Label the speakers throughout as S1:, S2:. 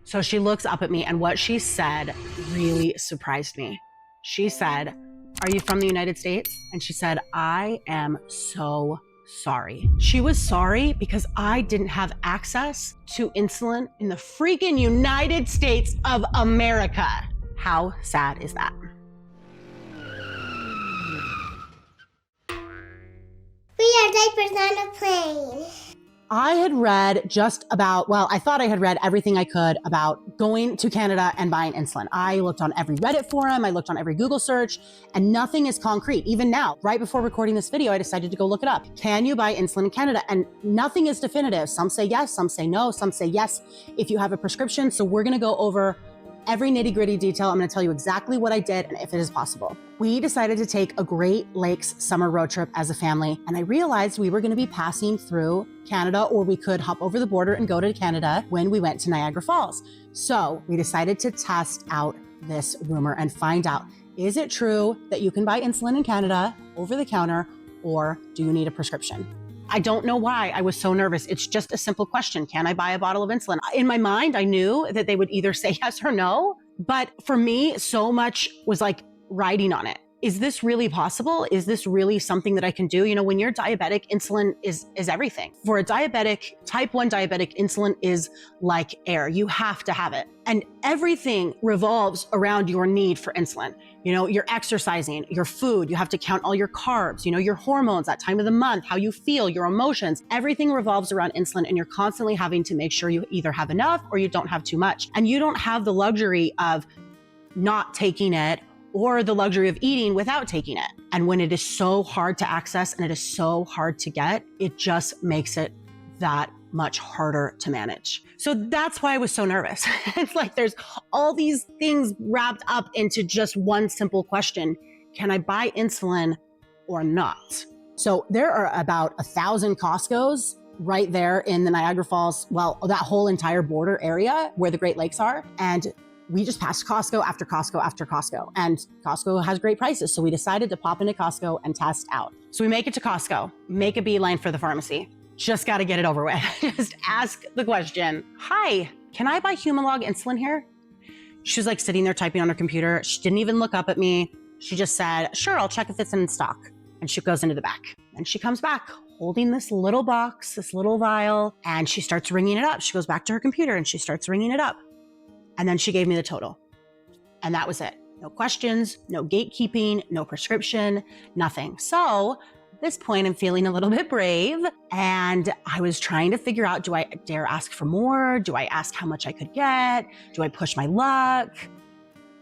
S1: So she looks up at me, and what she said really surprised me. She said, "Are you from the United States?" And she said, "I am so sorry." She was sorry because I didn't have access to insulin in the freaking United States of America. How sad is that?
S2: We are diapers on a plane.
S1: I had read I thought I had read everything I could about going to Canada and buying insulin. I looked on every Reddit forum, I looked on every Google search, and nothing is concrete. Even now, right before recording this video, I decided to go look it up. Can you buy insulin in Canada? And nothing is definitive. Some say yes, some say no, some say yes if you have a prescription. So we're gonna go over every nitty-gritty detail. I'm gonna tell you exactly what I did and if it is possible. We decided to take a Great Lakes summer road trip as a family, and I realized we were gonna be passing through Canada, or we could hop over the border and go to Canada when we went to Niagara Falls. So we decided to test out this rumor and find out, is it true that you can buy insulin in Canada over the counter, or do you need a prescription? I don't know why I was so nervous. It's just a simple question. Can I buy a bottle of insulin? In my mind, I knew that they would either say yes or no. But for me, so much was like riding on it. Is this really possible? Is this really something that I can do? You know, when you're diabetic, insulin is everything. For a diabetic, type 1 diabetic, insulin is like air. You have to have it. And everything revolves around your need for insulin. You know, you're exercising, your food, you have to count all your carbs, you know, your hormones, that time of the month, how you feel, your emotions, everything revolves around insulin, and you're constantly having to make sure you either have enough or you don't have too much. And you don't have the luxury of not taking it or the luxury of eating without taking it. And when it is so hard to access and it is so hard to get, it just makes it that much harder to manage. So that's why I was so nervous. It's like there's all these things wrapped up into just one simple question. Can I buy insulin or not? So there are about 1,000 Costco's right there in the Niagara Falls, well, that whole entire border area where the Great Lakes are. And we just passed Costco after Costco after Costco, and Costco has great prices. So we decided to pop into Costco and test out. So we make it to Costco, make a beeline for the pharmacy. Just got to get it over with. Just ask the question, "Hi, can I buy Humalog insulin here?" She was like sitting there typing on her computer. She didn't even look up at me. She just said, "Sure, I'll check if it's in stock." And she goes into the back, and she comes back holding this little box, this little vial, and she starts ringing it up. She goes back to her computer and she starts ringing it up. And then she gave me the total. And that was it. No questions, no gatekeeping, no prescription, nothing. So at this point, I'm feeling a little bit brave. And I was trying to figure out, do I dare ask for more? Do I ask how much I could get? Do I push my luck?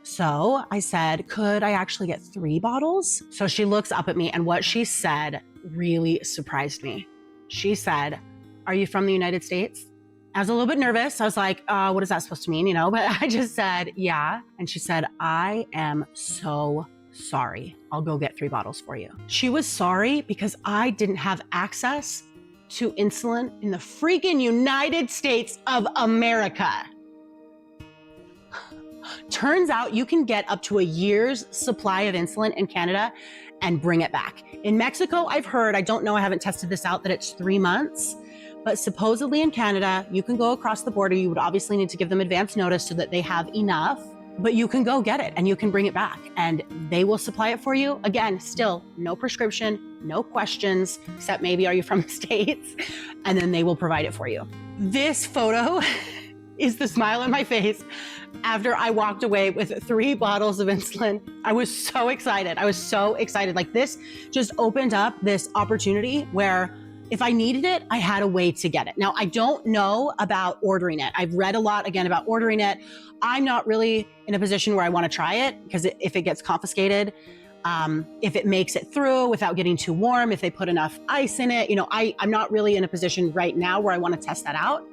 S1: So I said, could I actually get 3 bottles? So she looks up at me, and what she said really surprised me. She said, "Are you from the United States?" I was a little bit nervous. I was like, what is that supposed to mean? You know, but I just said, yeah. And she said, "I am so sorry. I'll go get 3 bottles for you." She was sorry because I didn't have access to insulin in the freaking United States of America. Turns out you can get up to a year's supply of insulin in Canada and bring it back. In Mexico, I've heard, I don't know, I haven't tested this out, that it's 3 months. But supposedly in Canada, you can go across the border. You would obviously need to give them advance notice so that they have enough, but you can go get it and you can bring it back and they will supply it for you. Again, still no prescription, no questions, except maybe, are you from the States? And then they will provide it for you. This photo is the smile on my face after I walked away with 3 bottles of insulin. I was so excited. Like, this just opened up this opportunity where if I needed it, I had a way to get it. Now, I don't know about ordering it. I've read a lot, again, about ordering it. I'm not really in a position where I want to try it, because if it gets confiscated, if it makes it through without getting too warm, if they put enough ice in it, you know, I'm not really in a position right now where I want to test that out.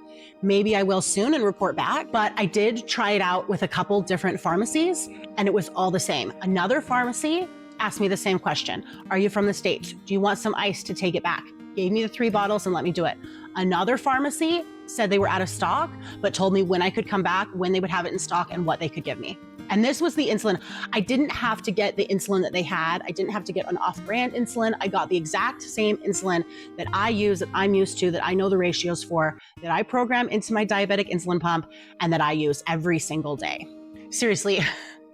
S1: Maybe I will soon and report back, but I did try it out with a couple different pharmacies and it was all the same. Another pharmacy asked me the same question. "Are you from the States? Do you want some ice to take it back?" Gave me the 3 bottles and let me do it. Another pharmacy said they were out of stock, but told me when I could come back, when they would have it in stock, and what they could give me. And this was the insulin. I didn't have to get the insulin that they had. I didn't have to get an off-brand insulin. I got the exact same insulin that I use, that I'm used to, that I know the ratios for, that I program into my diabetic insulin pump, and that I use every single day. Seriously,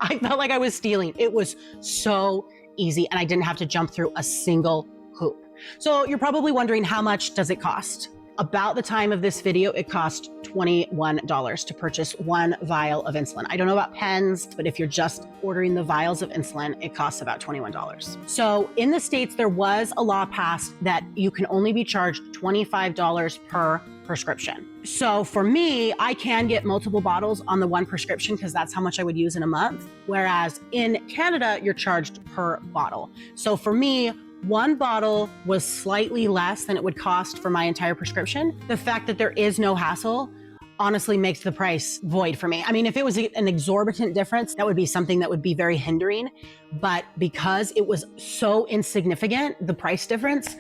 S1: I felt like I was stealing. It was so easy, and I didn't have to jump through a single hoop. So you're probably wondering, how much does it cost? About the time of this video, it cost $21 to purchase one vial of insulin. I don't know about pens, but if you're just ordering the vials of insulin, it costs about $21. So in the States, there was a law passed that you can only be charged $25 per prescription. So for me, I can get multiple bottles on the one prescription because that's how much I would use in a month. Whereas in Canada, you're charged per bottle. So for me, one bottle was slightly less than it would cost for my entire prescription. The fact that there is no hassle honestly makes the price void for me. I mean, if it was an exorbitant difference, that would be something that would be very hindering. But because it was so insignificant, the price difference,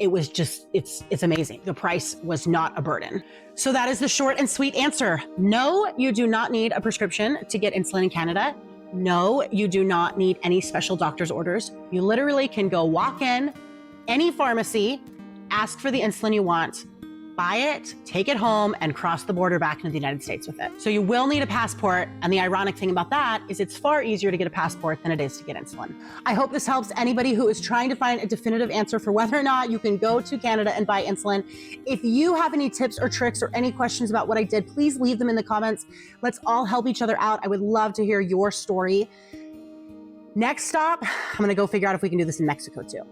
S1: it was just, it's amazing. The price was not a burden. So that is the short and sweet answer. No, you do not need a prescription to get insulin in Canada. No, you do not need any special doctor's orders. You literally can go walk in any pharmacy, ask for the insulin you want, buy it, take it home, and cross the border back into the United States with it. So you will need a passport. And the ironic thing about that is it's far easier to get a passport than it is to get insulin. I hope this helps anybody who is trying to find a definitive answer for whether or not you can go to Canada and buy insulin. If you have any tips or tricks or any questions about what I did, please leave them in the comments. Let's all help each other out. I would love to hear your story. Next stop, I'm gonna go figure out if we can do this in Mexico too.